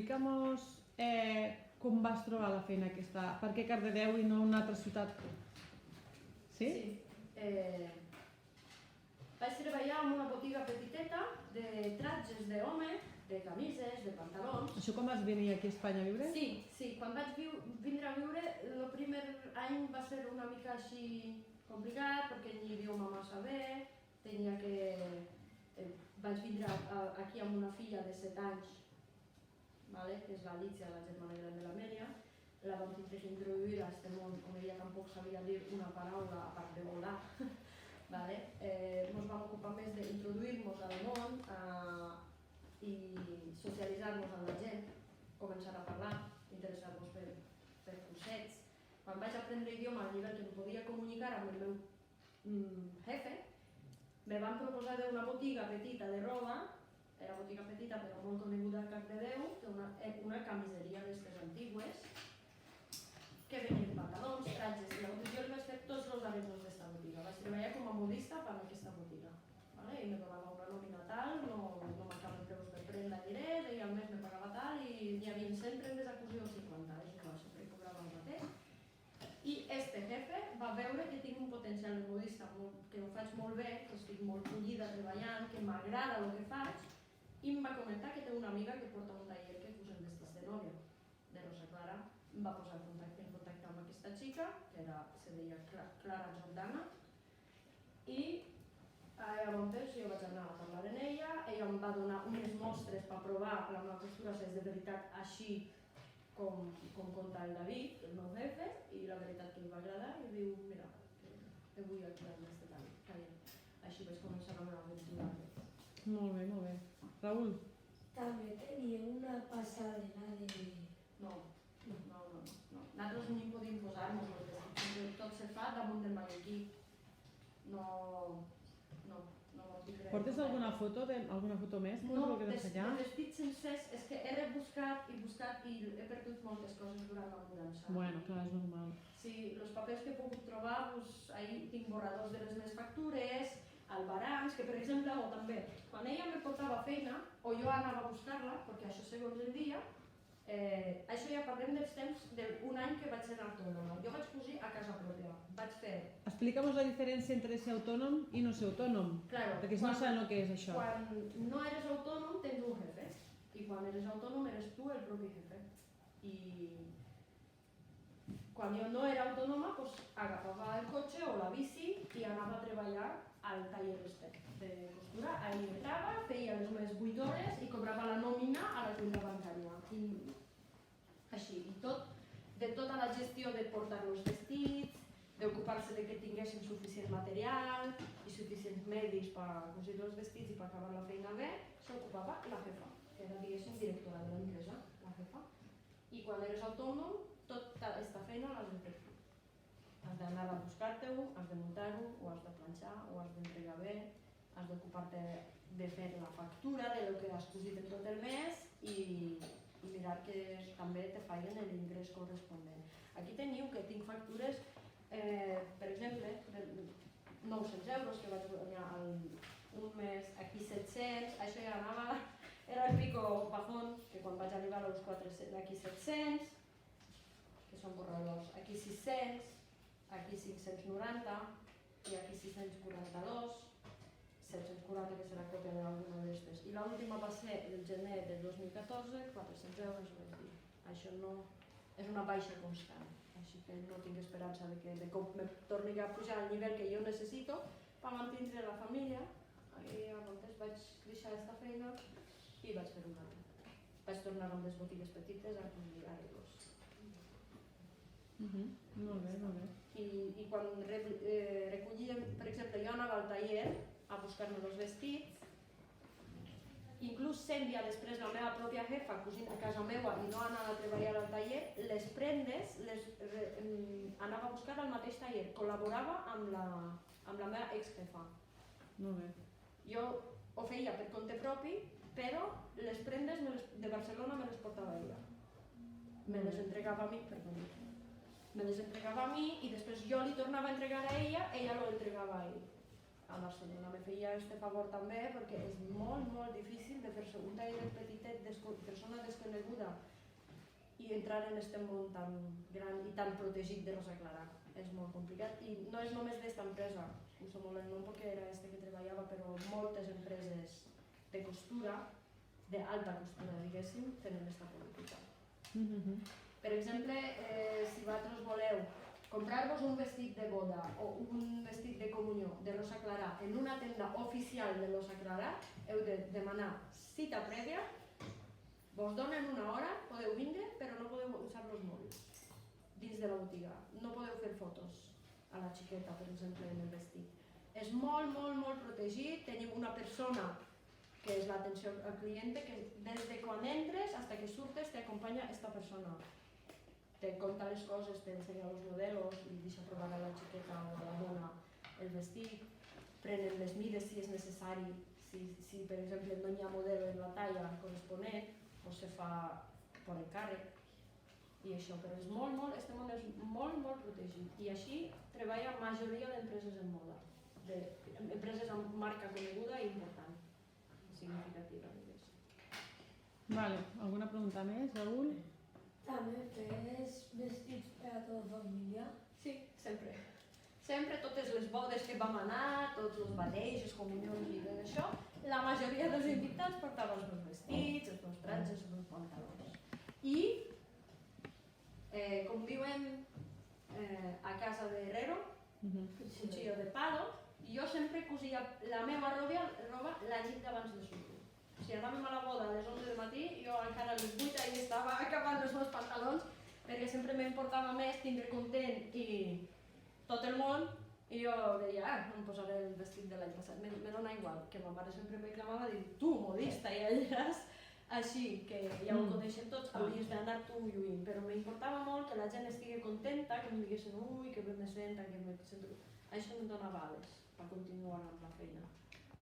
Explica'm com vas trobar la feina aquesta, per què Cardedeu i no una altra ciutat? Sí? Vaig treballar en una botiga petiteta de tratges d'home, de camises, de pantalons. Això com vas venir aquí a Espanya a viure? Sí, quan vaig vindre a viure, el primer any va ser una mica així complicat perquè ni idioma massa bé, tenia que... Vaig vindre aquí amb una filla de 7 anys, que és l'Alicia, la germana gran de l'Amèlia. La vam tindre que introduir a aquest món on ella tampoc sabia dir una paraula a part de volar. Ens vam ocupar més d'introduir-nos al món i socialitzar-nos amb la gent, començar a parlar, interessar-nos per cursets. Quan vaig aprendre idioma al nivell que em podia comunicar amb el meu jefe, me van proposar d'una botiga petita de roba, era botiga petita però molt coneguda a Cardedeu, una camiseria d'aquestes antigues, que venien pantalons, tratges, i llavors jo li vaig fer tots els arreglos d'aquesta botiga. Vaig treballar com a modista per a aquesta botiga. I me donava una nòmina tal, no marcava preus de prenda ni res, i al mes me pagava tal, i n'hi havia sempre en desacusió 50, és igual, sempre cobrava el mateix. I este jefe va veure que tinc un potencial de modista, que ho faig molt bé, que estic molt pollida treballant, que m'agrada el que faig, i em va comentar que té una amiga que porta un taller que cus en vestits de nòvia, de Rosa Clara. Em va posar en contacte amb aquesta xica, que se deia Clara Jordana, i llavors jo vaig anar a parlar amb ella, ella em va donar unes mostres per provar la meva postura, si és de veritat així com conta el David, el meu jefe, i la veritat que li va agradar i diu, mira, te vull ajudar en aquest taller. Així vaig començar la meva aventura. Molt bé, molt bé. Raül? També tenia una passadera de... No. Nosaltres ni podíem posar-nos els vestits, tot se fa damunt del mannequí. No puc creure. Portes alguna foto més? No, de vestits sencers, és que he rebuscat i he perdut moltes coses durant la mudança. Bueno, clar, és normal. Sí, els papers que he pogut trobar, ahí tinc borradors de les meves factures, albarans, que per exemple, o també, quan ella me portava feina, o jo anava a buscar-la, perquè això segons el dia, això ja parlem dels temps d'un any que vaig ser autònoma. Jo vaig fugir a casa pròpia. Vaig fer... Explica'm la diferència entre ser autònom i no ser autònom. Claro. Perquè si no saben el que és això. Quan no eres autònom tens un jefe. I quan eres autònom eres tu el propi jefe. I quan jo no era autònoma, agafava el cotxe o la bici i anava a treballar al taller de costura. Ahí entrava, feia les meves 8 hores i cobrava la nòmina a la cuina bancària. Així, i de tota la gestió de portar els vestits, d'ocupar-se que tinguessin suficient material i suficients medis per cosir els vestits i per acabar la feina bé, s'ocupava la jefa, que era, diguéssim, directora de l'empresa, la jefa. I quan eres autònom, tota aquesta feina l'has de fer tu. Has d'anar a buscar-te-ho, has de muntar-ho, ho has de planxar, ho has d'entregar bé, has d'ocupar-te de fer la factura del que has cosit en tot el mes i mirar que també te paguen l'ingrés corresponent. Aquí teniu que tinc factures, per exemple, de 900 euros que vaig guanyar un mes, aquí 700, això ja anava, era el pico bajón, que quan vaig arribar als 400, aquí 700, que són corredors, aquí 600, aquí 590 i aquí 642, 740 que serà còpia d'alguna d'aquestes. I l'última va ser el gener del 2014, 400 euros, vaig dir. Això no és una baixa constant, així que no tinc esperança que de cop me torni a pujar al nivell que jo necessito per mantenir la família. I llavors vaig deixar aquesta feina i vaig fer una altra. Vaig tornar amb les botigues petites a arreglos. Molt bé, molt bé. I quan recollíem, per exemple, jo anava al taller a buscar-me els vestits, inclús sent ja després la meva pròpia jefa cosint a casa meva i no anava a treballar al taller, les prendes anava a buscar al mateix taller, col·laborava amb la meva ex-jefa. Molt bé. Jo ho feia per compte propi, però les prendes de Barcelona me les portava ella. Me les entregava a mi, me les entregava a mi i després jo li tornava a entregar a ella, ella lo entregava a ell. a Barcelona. Me feia este favor també perquè és molt difícil de fer-se un taller petitet, persona desconeguda, i entrar en este món tan gran i tan protegit de Rosa Clara. És molt complicat i no és només d'esta empresa, uso molt el nom perquè era este que treballava, però moltes empreses de costura, d'alta costura, diguéssim, tenen aquesta política. Per exemple, si vosaltres voleu comprar-vos un vestit de boda o un vestit de comunió de Rosa Clara en una tenda oficial de Rosa Clara, heu de demanar cita prèvia, vos donen una hora, podeu vindre, però no podeu usar els mòbils dins de la botiga. No podeu fer fotos a la xiqueta, per exemple, en el vestit. És molt protegit, tenim una persona que és l'atenció al client, que des de quan entres fins que surtes t'acompanya aquesta persona. Te conta les coses, t'ensenya els modelos i deixa provar a la xiqueta o a la dona el vestit, prenen les mides si és necessari, si per exemple no hi ha model en la talla corresponent, o se fa per encàrrec i això, però és este món és molt protegit i així treballa la majoria d'empreses en moda, empreses amb marca coneguda i important, significativa. Vale, alguna pregunta més, Raül? També fes vestits per a tota família? Sí, sempre. Sempre, totes les bodes que vam anar, tots els bateis, les comunions i tot això, la majoria dels invitats portaven els meus vestits, els meus tratges, els meus pantalons. I, com diuen a casa de Herrero, cuchillo de palo, jo sempre cosia la meva roba la nit d'abans de sortir. Si anàvem a la boda a les 11 del matí, jo encara a les 8 ahir estava acabant els meus pantalons perquè sempre m'importava més tindre content i tot el món i jo deia, em posaré el vestit de l'any passat. Me dona igual, que ma mare sempre me clamava a dir, tu, modista, ja eres així, que ja ho coneixem tots, hauries d'anar tu lluint, però m'importava molt que la gent estigui contenta, que em diguessin, ui, que bé me senta, que me sento... Això em donava ales per continuar amb la feina.